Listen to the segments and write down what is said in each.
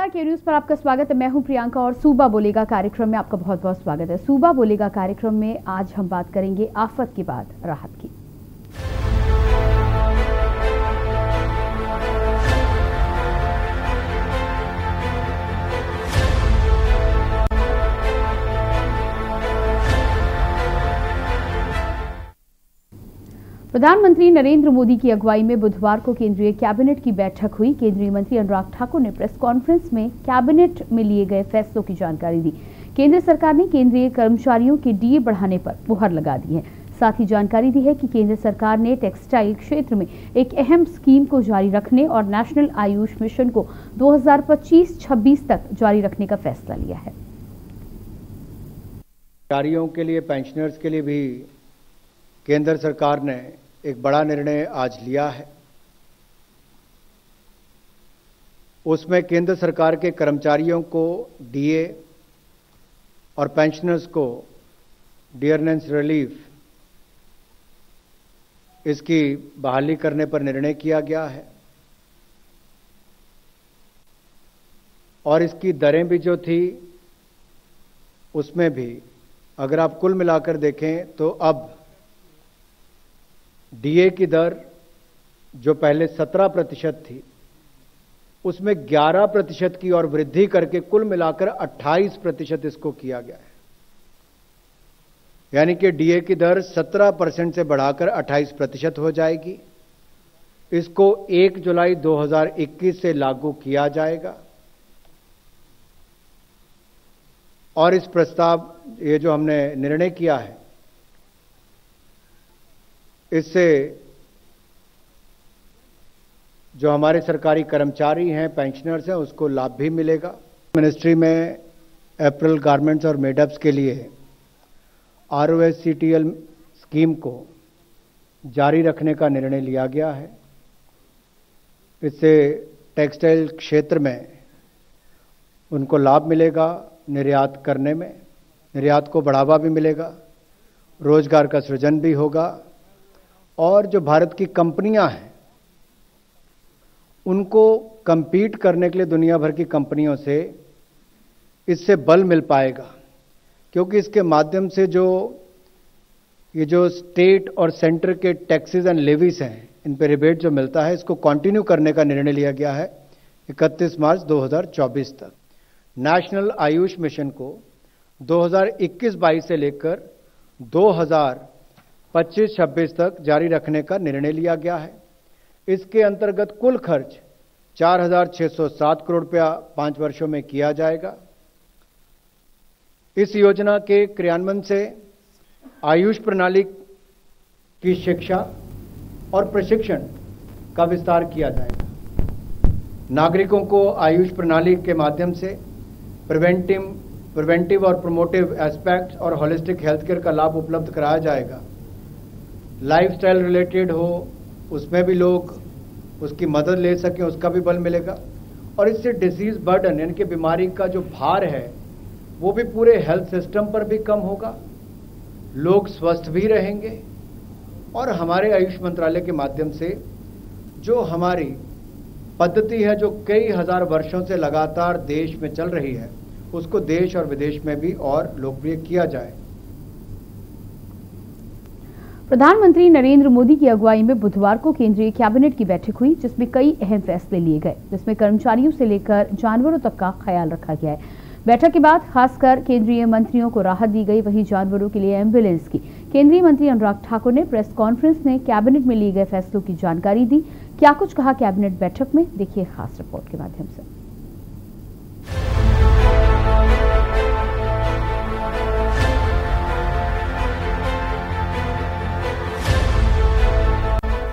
नमस्कार, के न्यूज पर आपका स्वागत है। मैं हूं प्रियंका और सूबा बोलेगा कार्यक्रम में आपका बहुत बहुत स्वागत है। सूबा बोलेगा कार्यक्रम में आज हम बात करेंगे आफत के बाद राहत की। प्रधानमंत्री नरेंद्र मोदी की अगुवाई में बुधवार को केंद्रीय कैबिनेट की बैठक हुई। केंद्रीय मंत्री अनुराग ठाकुर ने प्रेस कॉन्फ्रेंस में कैबिनेट में लिए गए फैसलों की जानकारी दी। केंद्र सरकार ने केंद्रीय कर्मचारियों के डीए बढ़ाने पर मुहर लगा दी है। साथ ही जानकारी दी है कि केंद्र सरकार ने टेक्सटाइल क्षेत्र में एक अहम स्कीम को जारी रखने और नेशनल आयुष मिशन को 2025-26 तक जारी रखने का फैसला लिया है। कर्मचारियों के लिए, पेंशनर्स के लिए भी केंद्र सरकार ने एक बड़ा निर्णय आज लिया है। उसमें केंद्र सरकार के कर्मचारियों को डीए और पेंशनर्स को डियरनेस रिलीफ इसकी बहाली करने पर निर्णय किया गया है और इसकी दरें भी जो थी उसमें भी अगर आप कुल मिलाकर देखें तो अब डीए की दर जो पहले 17% थी उसमें 11% की और वृद्धि करके कुल मिलाकर 28% इसको किया गया है। यानी कि डीए की दर 17% से बढ़ाकर 28% हो जाएगी। इसको 1 जुलाई 2021 से लागू किया जाएगा और इस प्रस्ताव ये जो हमने निर्णय किया है इससे जो हमारे सरकारी कर्मचारी हैं, पेंशनर्स हैं, उसको लाभ भी मिलेगा। मिनिस्ट्री में अप्रैल गारमेंट्स और मेडअप्स के लिए ROSCTL स्कीम को जारी रखने का निर्णय लिया गया है। इससे टेक्सटाइल क्षेत्र में उनको लाभ मिलेगा, निर्यात करने में, निर्यात को बढ़ावा भी मिलेगा, रोजगार का सृजन भी होगा और जो भारत की कंपनियां हैं उनको compete करने के लिए दुनिया भर की कंपनियों से इससे बल मिल पाएगा, क्योंकि इसके माध्यम से ये जो स्टेट और सेंटर के टैक्सेस एंड लेवीज हैं इन पे रिबेट जो मिलता है इसको कंटिन्यू करने का निर्णय लिया गया है 31 मार्च 2024 तक। नेशनल आयुष मिशन को 2021-22 से लेकर 2025-26 तक जारी रखने का निर्णय लिया गया है। इसके अंतर्गत कुल खर्च 4,607 करोड़ रुपया 5 वर्षों में किया जाएगा। इस योजना के क्रियान्वयन से आयुष प्रणाली की शिक्षा और प्रशिक्षण का विस्तार किया जाएगा। नागरिकों को आयुष प्रणाली के माध्यम से प्रिवेंटिव और प्रोमोटिव एस्पेक्ट्स और होलिस्टिक हेल्थ केयर का लाभ उपलब्ध कराया जाएगा। लाइफस्टाइल रिलेटेड हो उसमें भी लोग उसकी मदद ले सकें, उसका भी बल मिलेगा और इससे डिजीज बर्डन यानी कि बीमारी का जो भार है वो भी पूरे हेल्थ सिस्टम पर भी कम होगा, लोग स्वस्थ भी रहेंगे और हमारे आयुष मंत्रालय के माध्यम से जो हमारी पद्धति है जो कई हजार वर्षों से लगातार देश में चल रही है उसको देश और विदेश में भी और लोकप्रिय किया जाए। प्रधानमंत्री नरेंद्र मोदी की अगुवाई में बुधवार को केंद्रीय कैबिनेट की बैठक हुई जिसमें कई अहम फैसले लिए गए, जिसमें कर्मचारियों से लेकर जानवरों तक का ख्याल रखा गया है। बैठक के बाद खासकर केंद्रीय मंत्रियों को राहत दी गई, वहीं जानवरों के लिए एम्बुलेंस की। केंद्रीय मंत्री अनुराग ठाकुर ने प्रेस कॉन्फ्रेंस में कैबिनेट में लिए गए फैसलों की जानकारी दी। क्या कुछ कहा कैबिनेट बैठक में, देखिए खास रिपोर्ट के माध्यम से।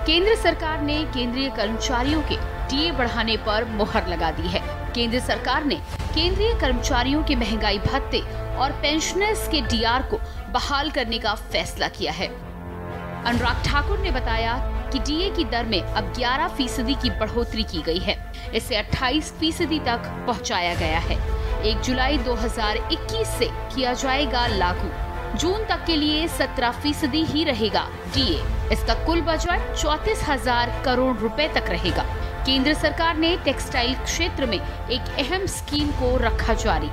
केंद्र सरकार ने केंद्रीय कर्मचारियों के डीए बढ़ाने पर मुहर लगा दी है। केंद्र सरकार ने केंद्रीय कर्मचारियों के महंगाई भत्ते और पेंशनर्स के डीआर को बहाल करने का फैसला किया है। अनुराग ठाकुर ने बताया कि डीए की दर में अब 11% की बढ़ोतरी की गई है। इसे 28% तक पहुंचाया गया है। 1 जुलाई 2021 से किया जाएगा लागू। जून तक के लिए 17% ही रहेगा डीए। इसका कुल बजट 34,000 करोड़ रुपए तक रहेगा। केंद्र सरकार ने टेक्सटाइल क्षेत्र में एक अहम स्कीम को रखा जारी।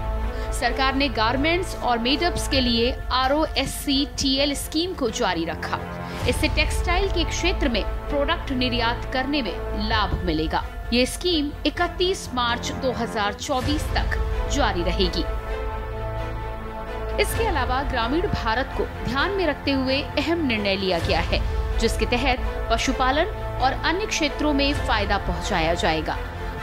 सरकार ने गारमेंट्स और मेडअप्स के लिए ROSCTL स्कीम को जारी रखा। इससे टेक्सटाइल के क्षेत्र में प्रोडक्ट निर्यात करने में लाभ मिलेगा। ये स्कीम 31 मार्च 2024 तक जारी रहेगी। इसके अलावा ग्रामीण भारत को ध्यान में रखते हुए अहम निर्णय लिया गया है, जिसके तहत पशुपालन और अन्य क्षेत्रों में फायदा पहुंचाया जाएगा।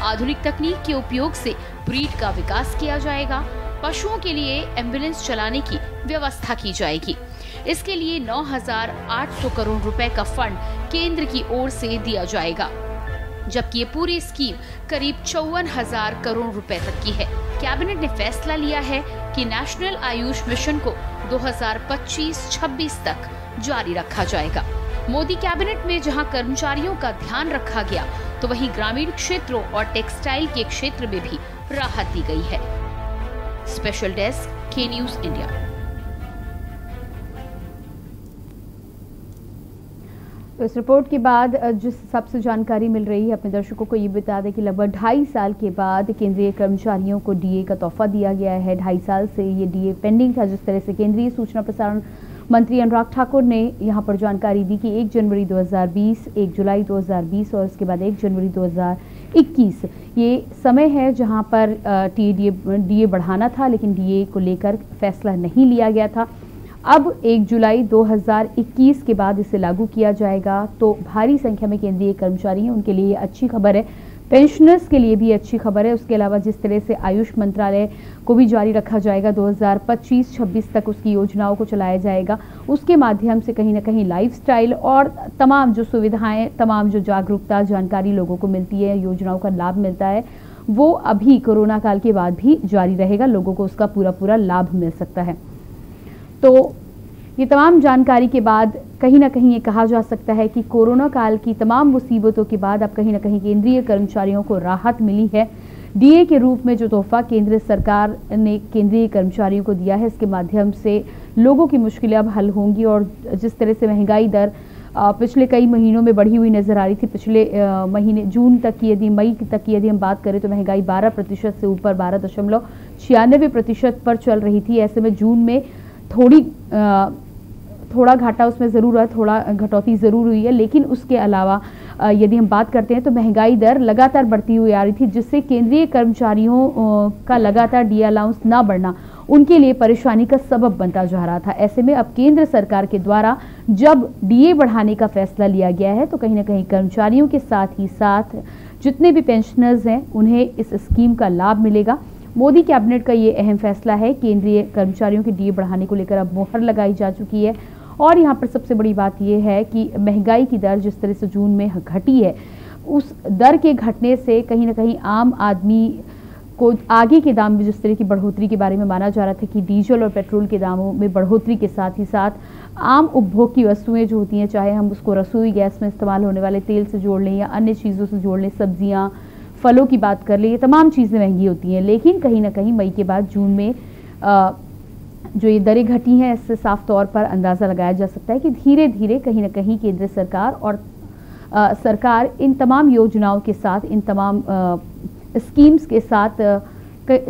आधुनिक तकनीक के उपयोग से ब्रीड का विकास किया जाएगा। पशुओं के लिए एम्बुलेंस चलाने की व्यवस्था की जाएगी। इसके लिए 9,800 करोड़ रुपए का फंड केंद्र की ओर से दिया जाएगा, जबकि ये पूरी स्कीम करीब 54,000 करोड़ रुपए तक की है। कैबिनेट ने फैसला लिया है कि नेशनल आयुष मिशन को 2025-26 तक जारी रखा जाएगा। मोदी कैबिनेट में जहां कर्मचारियों का ध्यान रखा गया, तो वहीं ग्रामीण क्षेत्रों और टेक्सटाइल के क्षेत्र में भी राहत दी गई है। स्पेशल डेस्क, के न्यूज इंडिया। तो इस रिपोर्ट के बाद जिस हिसाब से जानकारी मिल रही है, अपने दर्शकों को ये बता दें कि लगभग 2.5 साल के बाद केंद्रीय कर्मचारियों को डीए का तोहफा दिया गया है। 2.5 साल से ये डीए पेंडिंग था। जिस तरह से केंद्रीय सूचना प्रसारण मंत्री अनुराग ठाकुर ने यहाँ पर जानकारी दी कि 1 जनवरी 2020, 1 जुलाई 2020 और उसके बाद 1 जनवरी 2021 ये समय है जहाँ पर डीए बढ़ाना था, लेकिन डीए को लेकर फैसला नहीं लिया गया था। अब 1 जुलाई 2021 के बाद इसे लागू किया जाएगा। तो भारी संख्या में केंद्रीय कर्मचारी हैं, उनके लिए अच्छी खबर है। पेंशनर्स के लिए भी अच्छी खबर है। उसके अलावा जिस तरह से आयुष मंत्रालय को भी जारी रखा जाएगा, 2025-26 तक उसकी योजनाओं को चलाया जाएगा। उसके माध्यम से कहीं ना कहीं लाइफस्टाइल और तमाम जो सुविधाएं, तमाम जो जागरूकता, जानकारी लोगों को मिलती है, योजनाओं का लाभ मिलता है, वो अभी कोरोना काल के बाद भी जारी रहेगा। लोगों को उसका पूरा लाभ मिल सकता है। तो ये तमाम जानकारी के बाद कहीं ना कहीं ये कहा जा सकता है कि कोरोना काल की तमाम मुसीबतों के बाद अब कहीं ना कहीं केंद्रीय कर्मचारियों को राहत मिली है। डीए के रूप में जो तोहफा केंद्र सरकार ने केंद्रीय कर्मचारियों को दिया है, इसके माध्यम से लोगों की मुश्किलें अब हल होंगी। और जिस तरह से महंगाई दर पिछले कई महीनों में बढ़ी हुई नजर आ रही थी, पिछले महीने जून तक की यदि मई तक की यदि हम बात करें तो महंगाई 12% से ऊपर 12.96% पर चल रही थी। ऐसे में जून में थोड़ा घाटा उसमें ज़रूर है, थोड़ा घटौती ज़रूर हुई है, लेकिन उसके अलावा यदि हम बात करते हैं तो महंगाई दर लगातार बढ़ती हुई आ रही थी, जिससे केंद्रीय कर्मचारियों का लगातार डीए अलाउंस ना बढ़ना उनके लिए परेशानी का सबब बनता जा रहा था। ऐसे में अब केंद्र सरकार के द्वारा जब डीए बढ़ाने का फैसला लिया गया है, तो कहीं ना कहीं कर्मचारियों के साथ ही साथ जितने भी पेंशनर्स हैं उन्हें इस स्कीम का लाभ मिलेगा। मोदी कैबिनेट का ये अहम फैसला है। केंद्रीय कर्मचारियों के डीए बढ़ाने को लेकर अब मोहर लगाई जा चुकी है। और यहाँ पर सबसे बड़ी बात यह है कि महंगाई की दर जिस तरह से जून में घटी है, उस दर के घटने से कहीं ना कहीं आम आदमी को आगे के दाम में जिस तरह की बढ़ोतरी के बारे में माना जा रहा था कि डीजल और पेट्रोल के दामों में बढ़ोतरी के साथ ही साथ आम उपभोग की वस्तुएं जो होती हैं, चाहे हम उसको रसोई गैस में इस्तेमाल होने वाले तेल से जोड़ लें या अन्य चीज़ों से जोड़ लें, सब्जियाँ, फलों की बात कर ले, ये तमाम चीज़ें महंगी होती हैं। लेकिन कहीं ना कहीं मई के बाद जून में जो ये दरें घटी हैं, इससे साफ तौर पर अंदाज़ा लगाया जा सकता है कि धीरे धीरे कहीं ना कहीं केंद्र सरकार और सरकार इन तमाम योजनाओं के साथ, इन तमाम स्कीम्स के साथ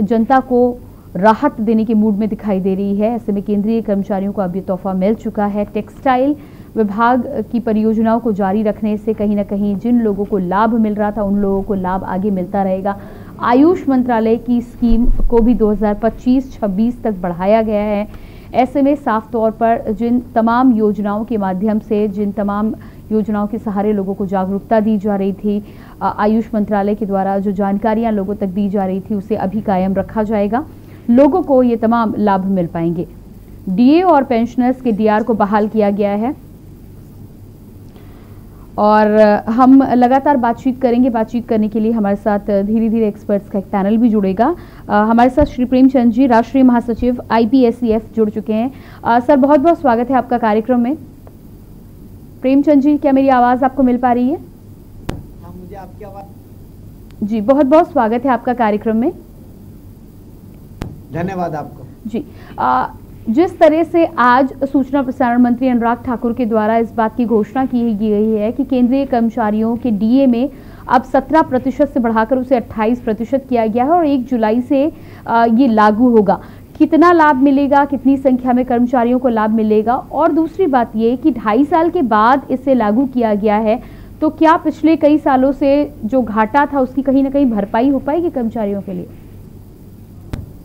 जनता को राहत देने के मूड में दिखाई दे रही है। ऐसे में केंद्रीय कर्मचारियों को अब ये तोहफा मिल चुका है। टेक्सटाइल विभाग की परियोजनाओं को जारी रखने से कहीं ना कहीं जिन लोगों को लाभ मिल रहा था, उन लोगों को लाभ आगे मिलता रहेगा। आयुष मंत्रालय की स्कीम को भी 2025-26 तक बढ़ाया गया है। ऐसे में साफ तौर पर जिन तमाम योजनाओं के माध्यम से, जिन तमाम योजनाओं के सहारे लोगों को जागरूकता दी जा रही थी, आयुष मंत्रालय के द्वारा जो जानकारियां लोगों तक दी जा रही थी, उसे अभी कायम रखा जाएगा। लोगों को ये तमाम लाभ मिल पाएंगे। डीए और पेंशनर्स के डीआर को बहाल किया गया है और हम लगातार बातचीत करेंगे। बातचीत करने के लिए हमारे साथ धीरे धीरे एक्सपर्ट्स का एक पैनल भी जुड़ेगा। हमारे साथ श्री प्रेमचंद जी, राष्ट्रीय महासचिव IPSEF जुड़ चुके हैं। सर, बहुत बहुत स्वागत है आपका कार्यक्रम में। प्रेमचंद जी, क्या मेरी आवाज़ आपको मिल पा रही है? हाँ, मुझे आपकी आवाज़। जी, बहुत बहुत स्वागत है आपका कार्यक्रम में। धन्यवाद आपको। जी, जिस तरह से आज सूचना प्रसारण मंत्री अनुराग ठाकुर के द्वारा इस बात की घोषणा की गई है कि केंद्रीय कर्मचारियों के डीए में अब 17% से बढ़ाकर उसे 28% किया गया है और 1 जुलाई से ये लागू होगा। कितना लाभ मिलेगा, कितनी संख्या में कर्मचारियों को लाभ मिलेगा, और दूसरी बात ये कि 2.5 साल के बाद इसे लागू किया गया है, तो क्या पिछले कई सालों से जो घाटा था उसकी कहीं ना कहीं भरपाई हो पाएगी कर्मचारियों के लिए?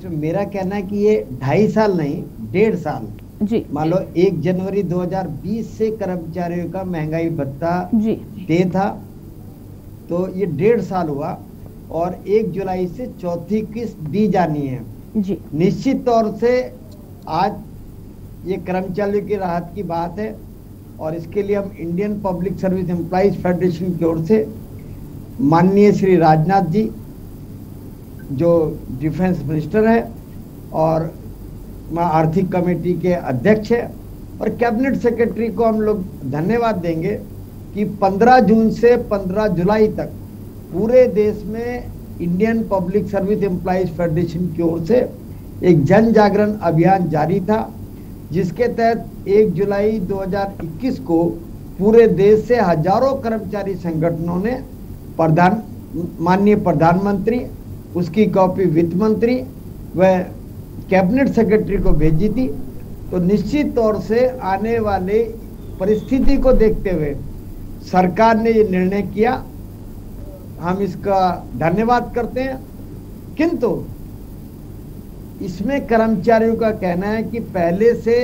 तो मेरा कहना है कि ये 2.5 साल नहीं, 1.5 साल जी, मान लो 1 जनवरी 2020 से कर्मचारियों का महंगाई भत्ता जी दे था, तो ये 1.5 साल हुआ और 1 जुलाई से चौथी किस्त दी जानी है। जी, निश्चित तौर से आज ये कर्मचारियों की राहत की बात है और इसके लिए हम Indian public service employees federation की ओर से माननीय श्री राजनाथ जी जो डिफेंस मिनिस्टर है और आर्थिक कमेटी के अध्यक्ष है और कैबिनेट सेक्रेटरी को हम लोग धन्यवाद देंगे कि 15 जून से 15 जुलाई तक पूरे देश में Indian public service employees federation की ओर से एक जन जागरण अभियान जारी था, जिसके तहत 1 जुलाई 2021 को पूरे देश से हजारों कर्मचारी संगठनों ने माननीय प्रधानमंत्री, उसकी कॉपी वित्त मंत्री व कैबिनेट सेक्रेटरी को भेजी थी। तो निश्चित तौर से आने वाले परिस्थिति को देखते हुए सरकार ने ये निर्णय किया, हम इसका धन्यवाद करते हैं। किंतु इसमें कर्मचारियों का कहना है कि पहले से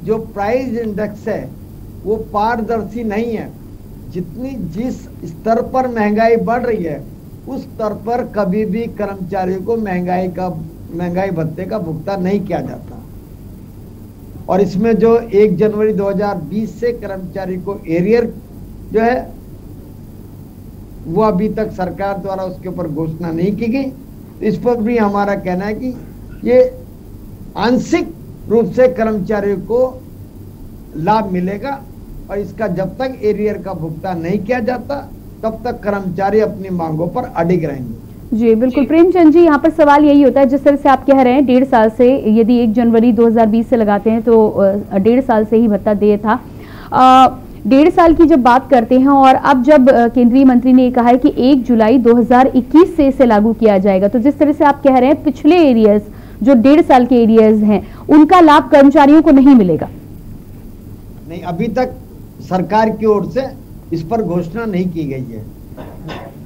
जो प्राइस इंडेक्स है वो पारदर्शी नहीं है। जिस स्तर पर महंगाई बढ़ रही है उस स्तर पर कभी भी कर्मचारियों को महंगाई भत्ते का भुगतान नहीं किया जाता। और इसमें जो 1 जनवरी 2020 से कर्मचारी को एरियर जो है वो अभी तक सरकार द्वारा उसके ऊपर घोषणा नहीं की गई। इस पर भी हमारा कहना है कि ये आंशिक रूप से कर्मचारियों को लाभ मिलेगा और इसका जब तक एरियर का भुगतान नहीं किया जाता तब तक कर्मचारी अपनी मांगों पर अडिग रहेंगे। जी बिल्कुल प्रेमचंद जी, यहाँ पर सवाल यही होता है, जिस तरह से आप कह रहे हैं 1.5 साल से, यदि 1 जनवरी 2020 से लगाते हैं तो 1.5 साल से ही भत्ता दिया था। 1.5 साल की जब बात करते हैं और अब जब केंद्रीय मंत्री ने कहा है कि 1 जुलाई 2021 से इसे लागू किया जाएगा, तो जिस तरह से आप कह रहे हैं पिछले एरियर्स जो 1.5 साल के एरियर्स हैं उनका लाभ कर्मचारियों को नहीं मिलेगा। नहीं, अभी तक सरकार की ओर से इस पर घोषणा नहीं की गई है।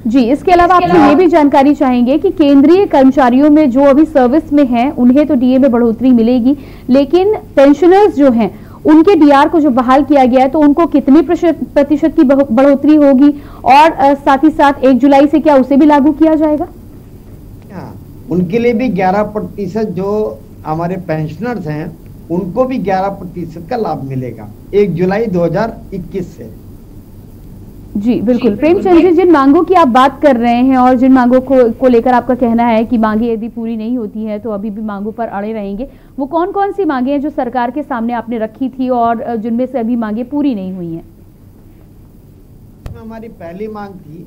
जी, इसके अलावा आप ये भी जानकारी चाहेंगे कि केंद्रीय कर्मचारियों में जो अभी सर्विस में हैं उन्हें तो डीए में बढ़ोतरी मिलेगी, लेकिन पेंशनर्स जो हैं उनके डीआर को जो बहाल किया गया है तो उनको कितनी प्रतिशत की बढ़ोतरी होगी, और साथ ही साथ 1 जुलाई से क्या उसे भी लागू किया जाएगा? उनके लिए भी 11% जो हमारे पेंशनर्स हैं उनको भी 11% का लाभ मिलेगा 1 जुलाई 2021 से। जी बिल्कुल प्रेमचंद जी, जिन मांगों की आप बात कर रहे हैं और जिन मांगों को लेकर आपका कहना है कि मांगे यदि पूरी नहीं होती है तो अभी भी मांगों पर अड़े रहेंगे, वो कौन कौन सी मांगे हैं जो सरकार के सामने आपने रखी थी और जिनमें से अभी मांगे पूरी नहीं हुई हैं? हमारी पहली मांग थी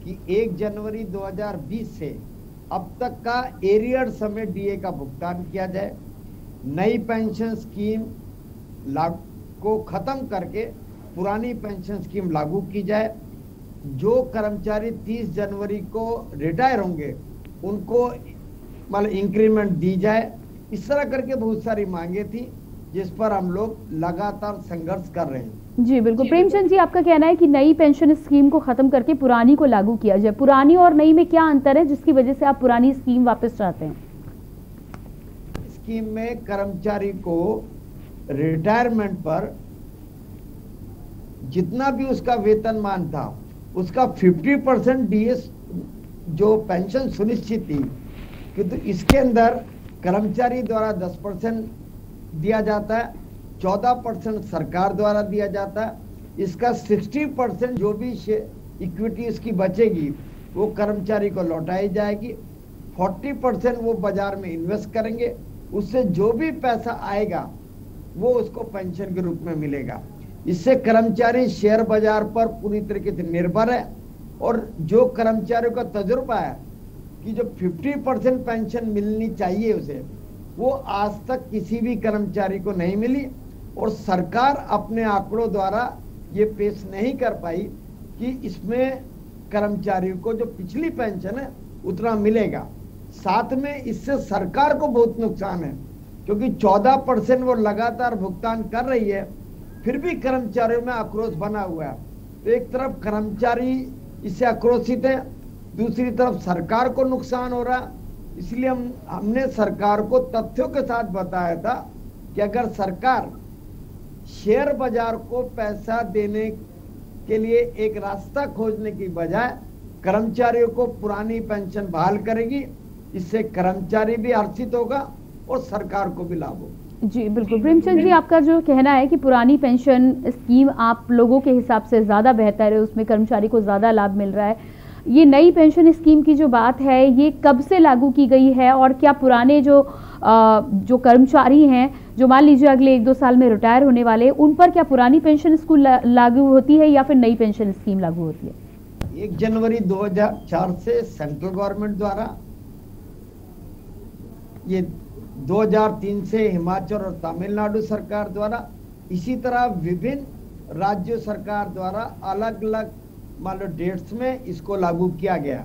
कि 1 जनवरी 2020 से अब तक का एरियर समेत डीए का भुगतान किया जाए, नई पेंशन स्कीम को खत्म करके पुरानी पेंशन स्कीम लागू की जाए, जो कर्मचारी 30 जनवरी को रिटायर होंगे उनको मतलब इंक्रीमेंट दी जाए। इस तरह करके बहुत सारी मांगे थी जिस पर हम लोग लगातार संघर्ष कर रहे हैं। जी बिल्कुल प्रेमचंद जी, आपका कहना है कि नई पेंशन स्कीम को खत्म करके पुरानी को लागू किया जाए। पुरानी और नई में क्या अंतर है जिसकी वजह से आप पुरानी स्कीम वापस चाहते हैं? स्कीम में कर्मचारी को रिटायरमेंट पर जितना भी उसका वेतनमान था उसका 50% डीएस जो पेंशन सुनिश्चित थी, किंतु इसके अंदर कर्मचारी द्वारा 10% दिया जाता है, 14% सरकार द्वारा दिया जाता है। इसका 60% जो भी इक्विटी इसकी बचेगी वो कर्मचारी को लौटाई जाएगी, 40% वो बाजार में इन्वेस्ट करेंगे, उससे जो भी पैसा आएगा वो उसको पेंशन के रूप में मिलेगा। इससे कर्मचारी शेयर बाजार पर पूरी तरीके से निर्भर है और जो कर्मचारियों का तजुर्बा है कि जो 50% पेंशन मिलनी चाहिए उसे, वो आज तक किसी भी कर्मचारी को नहीं मिली और सरकार अपने आंकड़ों द्वारा ये पेश नहीं कर पाई कि इसमें कर्मचारियों को जो पिछली पेंशन है उतना मिलेगा। साथ में इससे सरकार को बहुत नुकसान है, क्योंकि 14% वो लगातार भुगतान कर रही है, फिर भी कर्मचारियों में आक्रोश बना हुआ है। तो एक तरफ कर्मचारी इससे आक्रोशित है, दूसरी तरफ सरकार को नुकसान हो रहा है। इसलिए हमने सरकार को तथ्यों के साथ बताया था कि अगर सरकार शेयर बाजार को पैसा देने के लिए एक रास्ता खोजने की बजाय कर्मचारियों को पुरानी पेंशन बहाल करेगी, इससे कर्मचारी भी हर्षित होगा और सरकार को भी लाभ होगा। जी बिल्कुल। प्रेमचंद जी, आपका जो कहना है कि पुरानी पेंशन स्कीम आप लोगों के हिसाब से ज़्यादा बेहतर है, उसमें कर्मचारी को ज़्यादा लाभ मिल रहा है, ये नई पेंशन स्कीम की जो बात है ये कब से लागू की गई है और क्या पुराने जो कर्मचारी हैं जो मान लीजिए अगले 1-2 साल में रिटायर होने वाले, उन पर क्या पुरानी पेंशन स्कीम लागू होती है या फिर नई पेंशन स्कीम लागू होती है? 1 जनवरी 2004 से सेंट्रल गवर्नमेंट द्वारा, ये 2003 से हिमाचल और तमिलनाडु सरकार द्वारा, इसी तरह विभिन्न राज्य सरकार द्वारा अलग अलग मान लो डेट्स में इसको लागू किया गया।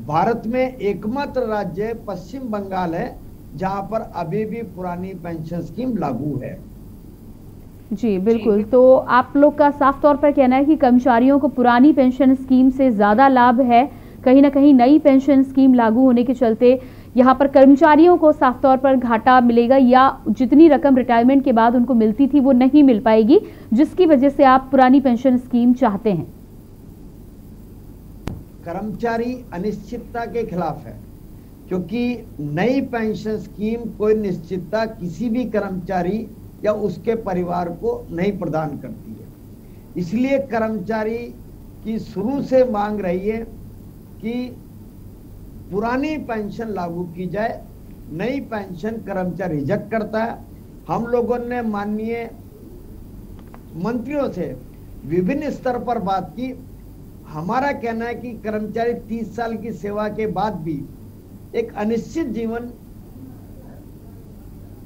भारत में एकमात्र राज्य पश्चिम बंगाल है जहां पर अभी भी पुरानी पेंशन स्कीम लागू है। जी बिल्कुल। तो आप लोग का साफ तौर पर कहना है कि कर्मचारियों को पुरानी पेंशन स्कीम से ज़्यादा लाभ है, कहीं ना कहीं नई पेंशन स्कीम लागू होने के चलते यहाँ पर कर्मचारियों को साफ तौर पर घाटा मिलेगा या जितनी रकम रिटायरमेंट के बाद उनको मिलती थी वो नहीं मिल पाएगी, जिसकी वजह से आप पुरानी पेंशन स्कीम चाहते हैं। कर्मचारी अनिश्चितता के खिलाफ है, क्योंकि नई पेंशन स्कीम कोई निश्चितता किसी भी कर्मचारी या उसके परिवार को नहीं प्रदान करती है। इसलिए कर्मचारी की शुरू से मांग रही है कि पुरानी पेंशन लागू की जाए, नई पेंशन कर्मचारी रिजेक्ट करता है। हम लोगों ने माननीय मंत्रियों से विभिन्न स्तर पर बात की। हमारा कहना है कि कर्मचारी 30 साल की सेवा के बाद भी एक अनिश्चित जीवन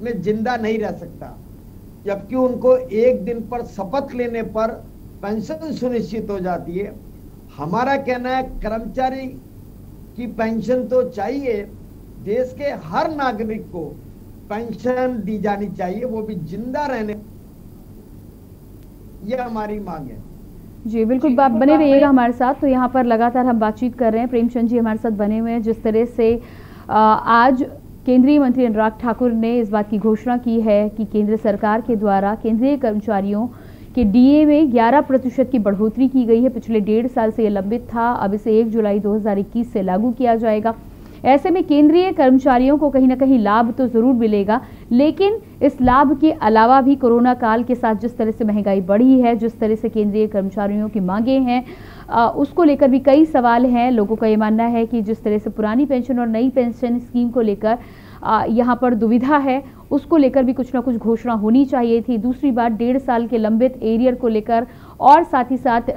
में जिंदा नहीं रह सकता, जबकि उनको एक दिन पर शपथ लेने पर पेंशन सुनिश्चित हो जाती है। हमारा कहना है कर्मचारी की पेंशन तो चाहिए, देश के हर नागरिक को पेंशन दी जानी चाहिए, वो भी जिंदा रहने, यह हमारी मांग है। जी बिल्कुल, आप बने रहिएगा हमारे साथ। तो यहाँ पर लगातार हम बातचीत कर रहे हैं, प्रेमचंद जी हमारे साथ बने हुए हैं। जिस तरह से आज केंद्रीय मंत्री अनुराग ठाकुर ने इस बात की घोषणा की है कि केंद्र सरकार के द्वारा केंद्रीय कर्मचारियों के डीए में 11% की बढ़ोतरी की गई है। पिछले 1.5 साल से ये लंबित था, अब इसे 1 जुलाई 2021 से लागू किया जाएगा। ऐसे में केंद्रीय कर्मचारियों को कहीं ना कहीं लाभ तो जरूर मिलेगा, लेकिन इस लाभ के अलावा भी कोरोना काल के साथ जिस तरह से महंगाई बढ़ी है, जिस तरह से केंद्रीय कर्मचारियों की मांगे हैं, उसको लेकर भी कई सवाल हैं। लोगों का ये मानना है कि जिस तरह से पुरानी पेंशन और नई पेंशन स्कीम को लेकर यहाँ पर दुविधा है, उसको लेकर भी कुछ ना कुछ घोषणा होनी चाहिए थी। दूसरी बात, 1.5 साल के लंबित एरियर को लेकर और साथ ही साथ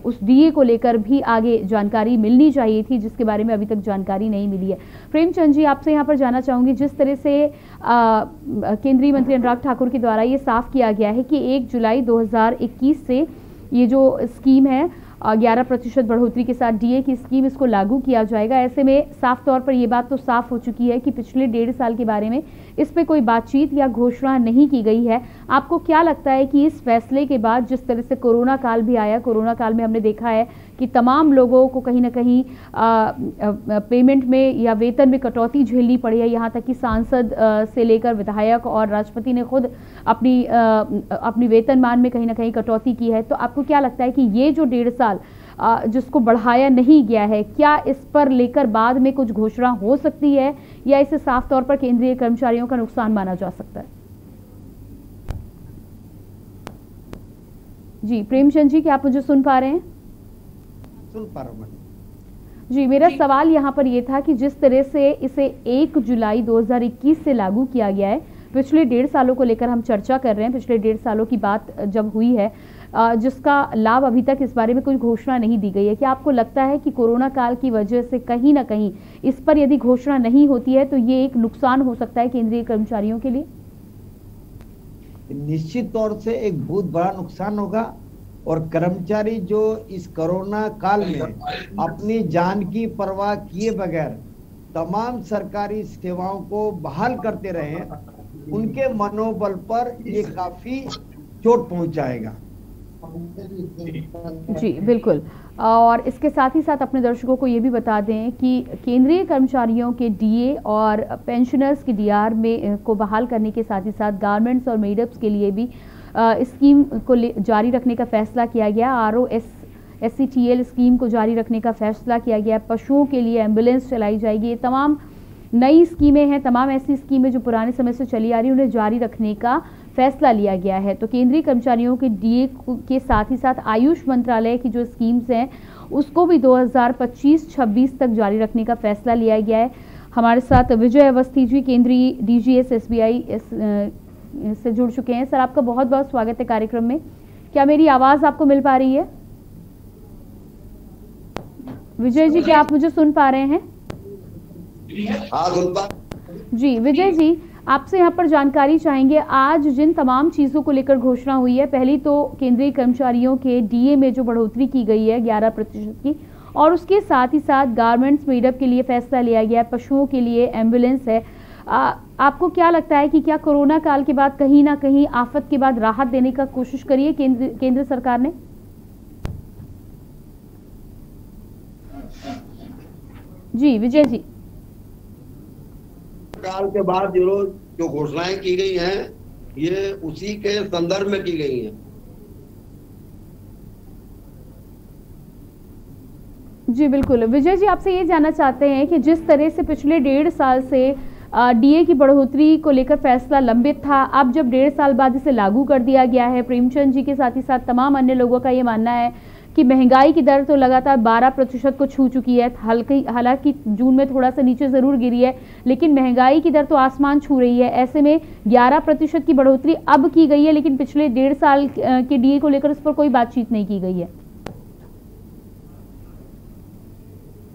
उस डीए को लेकर भी आगे जानकारी मिलनी चाहिए थी, जिसके बारे में अभी तक जानकारी नहीं मिली है। प्रेमचंद जी, आपसे यहाँ पर जानना चाहूँगी, जिस तरह से केंद्रीय मंत्री अनुराग ठाकुर के द्वारा ये साफ किया गया है कि 1 जुलाई 2021 से ये जो स्कीम है 11% बढ़ोतरी के साथ डीए की स्कीम, इसको लागू किया जाएगा। ऐसे में साफ तौर पर ये बात तो साफ हो चुकी है कि पिछले 1.5 साल के बारे में इस पे कोई बातचीत या घोषणा नहीं की गई है। आपको क्या लगता है कि इस फैसले के बाद जिस तरह से कोरोना काल भी आया, कोरोना काल में हमने देखा है कि तमाम लोगों को कहीं ना कहीं पेमेंट में या वेतन में कटौती झेलनी पड़ी है, यहाँ तक कि सांसद से लेकर विधायक और राष्ट्रपति ने खुद अपनी वेतनमान में कहीं ना कहीं कटौती की है। तो आपको क्या लगता है कि ये जो 1.5 साल जिसको बढ़ाया नहीं गया है, क्या इस पर लेकर बाद में कुछ घोषणा हो सकती है या इसे साफ तौर पर केंद्रीय कर्मचारियों का नुकसान माना जा सकता है? जी प्रेमचंद जी, क्या आप मुझे सुन पा रहे हैं? सुन पा रहा हूं जी, मेरा सवाल यहाँ पर यह था कि जिस तरह से इसे 1 जुलाई 2021 से लागू किया गया है, पिछले 1.5 सालों को लेकर हम चर्चा कर रहे हैं, पिछले 1.5 सालों की बात जब हुई है, जिसका लाभ अभी तक इस बारे में कोई घोषणा नहीं दी गई है। क्या आपको लगता है कि कोरोना काल की वजह से कहीं ना कहीं इस पर यदि घोषणा नहीं होती है तो ये एक नुकसान हो सकता है केंद्रीय कर्मचारियों के लिए? निश्चित तौर से एक बहुत बड़ा नुकसान होगा, और कर्मचारी जो इस कोरोना काल में अपनी जान की परवाह किए बगैर तमाम सरकारी सेवाओं को बहाल करते रहे, उनके मनोबल पर ये काफी चोट पहुंचाएगा। जी बिल्कुल। और इसके साथ ही साथ अपने दर्शकों को ये भी बता दें कि केंद्रीय कर्मचारियों के डीए और पेंशनर्स के डीआर में को बहाल करने के साथ ही साथ गारमेंट्स और मेडअप्स के लिए भी स्कीम को जारी रखने का फैसला किया गया। ROSCTL स्कीम को जारी रखने का फैसला किया गया। पशुओं के लिए एम्बुलेंस चलाई जाएगी। ये तमाम नई स्कीमें हैं, तमाम ऐसी स्कीमें जो पुराने समय से चली आ रही, उन्हें जारी रखने का फैसला लिया गया है। तो केंद्रीय कर्मचारियों के डीए के साथ ही साथ आयुष मंत्रालय की जो स्कीम्स हैं उसको भी 2025-26 तक जारी रखने का फैसला लिया गया है। हमारे साथ विजय अवस्थी जी केंद्रीय DGS SBI से जुड़ चुके हैं। सर, आपका बहुत बहुत स्वागत है कार्यक्रम में। क्या मेरी आवाज आपको मिल पा रही है? विजय जी, क्या आप मुझे सुन पा रहे हैं? जी विजय जी, आपसे यहाँ पर जानकारी चाहेंगे। आज जिन तमाम चीज़ों को लेकर घोषणा हुई है, पहली तो केंद्रीय कर्मचारियों के डीए में जो बढ़ोतरी की गई है 11% की, और उसके साथ ही साथ गारमेंट्स मेडअप के लिए फैसला लिया गया है, पशुओं के लिए एम्बुलेंस है। आपको क्या लगता है कि क्या कोरोना काल के बाद कहीं ना कहीं आफत के बाद राहत देने का कोशिश करी है केंद्र सरकार ने? जी विजय जी। काल के बाद जो घोषणाएं की गई हैं, ये उसी के संदर्भ में की गई हैं। जी बिल्कुल। विजय जी, आपसे ये जानना चाहते हैं कि जिस तरह से पिछले 1.5 साल से डीए की बढ़ोतरी को लेकर फैसला लंबित था, अब जब 1.5 साल बाद इसे लागू कर दिया गया है, प्रेमचंद जी के साथ ही साथ तमाम अन्य लोगों का ये मानना है कि महंगाई की दर तो लगातार 12% को छू चुकी है। हालांकि जून में थोड़ा सा नीचे जरूर गिरी है, लेकिन महंगाई की दर तो आसमान छू रही है। ऐसे में 11% की बढ़ोतरी अब की गई है, लेकिन पिछले 1.5 साल के डीए को लेकर उस पर कोई बातचीत नहीं की गई है।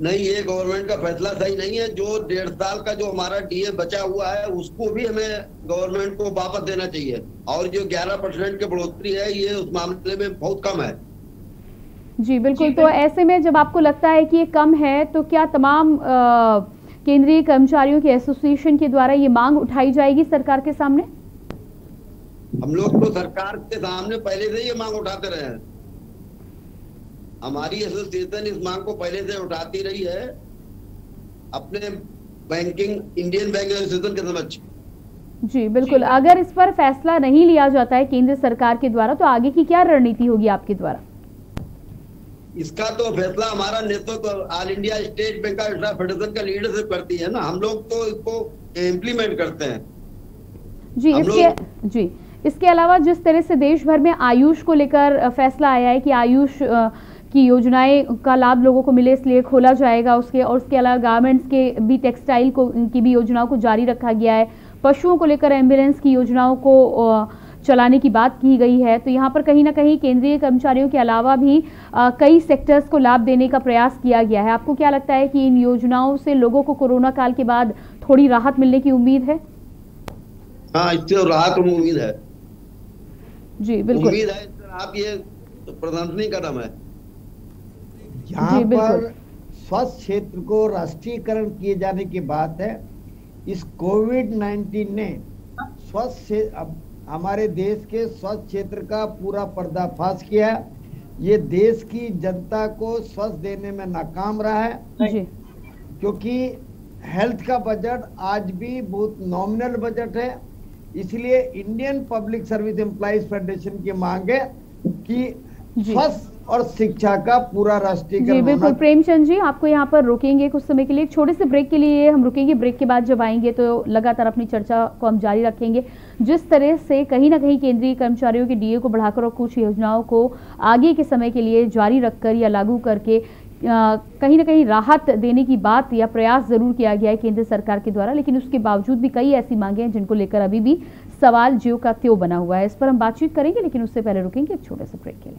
नहीं, ये गवर्नमेंट का फैसला सही नहीं है। जो 1.5 साल का जो हमारा डीए बचा हुआ है उसको भी हमें गवर्नमेंट को वापस देना चाहिए, और जो 11% की बढ़ोतरी है ये उस मामले में बहुत कम है। जी बिल्कुल। तो ऐसे में जब आपको लगता है कि ये कम है, तो क्या तमाम केंद्रीय कर्मचारियों के एसोसिएशन के द्वारा ये मांग उठाई जाएगी सरकार के सामने? हम लोग तो सरकार के सामने पहले से ये मांग उठाते रहे हैं। हमारी एसोसिएशन इस मांग को पहले से उठाती रही है अपने इंडियन बैंक एसोसिएशन के समक्ष। जी बिल्कुल। अगर इस पर फैसला नहीं लिया जाता है केंद्र सरकार के द्वारा, तो आगे की क्या रणनीति होगी आपके द्वारा? इसका तो फैसला हमारा नेतृत्व all India state bank federation का लीडरशिप करती है ना, हम लोग तो इसको इम्प्लीमेंट करते हैं। जी, इसके अलावा जिस तरह से देश भर में आयुष को लेकर फैसला आया है कि आयुष की योजनाएं का लाभ लोगों को मिले, इसलिए खोला जाएगा। उसके अलावा गारमेंट्स के भी, टेक्सटाइल की भी योजनाओं को जारी रखा गया है। पशुओं को लेकर एम्बुलेंस की योजनाओं को चलाने की बात की गई है। तो यहाँ पर कहीं ना कहीं केंद्रीय कर्मचारियों के अलावा भी कई सेक्टर्स को लाभ देने का प्रयास किया गया है। आपको क्या लगता है कि इन योजनाओं से लोगों को कोरोना काल के बाद थोड़ी राहत मिलने की उम्मीद है? हाँ, इससे राहत की उम्मीद है। जी बिल्कुल, उम्मीद है। आप ये प्रशंसनीय कदम है। यहाँ पर स्वास्थ्य क्षेत्र को राष्ट्रीयकरण किए जाने की बात है। इस कोविड-19 ने अब हमारे देश के स्वास्थ्य क्षेत्र का पूरा पर्दाफाश किया। ये देश की जनता को स्वास्थ्य देने में नाकाम रहा है जी। क्योंकि हेल्थ का बजट आज भी बहुत नॉमिनल बजट है। इसलिए Indian public service employees federation की मांग है कि स्वास्थ्य और शिक्षा का पूरा राष्ट्रीयकरण। जी बिल्कुल। प्रेमचंद जी, आपको यहाँ पर रोकेंगे कुछ समय के लिए, एक छोटे से ब्रेक के लिए हम रुकेंगे। ब्रेक के बाद जब आएंगे तो लगातार अपनी चर्चा को हम जारी रखेंगे। जिस तरह से कहीं ना कहीं केंद्रीय कर्मचारियों के डीए को बढ़ाकर और कुछ योजनाओं को आगे के समय के लिए जारी रखकर या लागू करके कहीं ना कहीं राहत देने की बात या प्रयास जरूर किया गया है केंद्र सरकार के द्वारा, लेकिन उसके बावजूद भी कई ऐसी मांगे हैं जिनको लेकर अभी भी सवाल ज्यों का त्यों बना हुआ है। इस पर हम बातचीत करेंगे, लेकिन उससे पहले रुकेंगे एक छोटे से ब्रेक के लिए।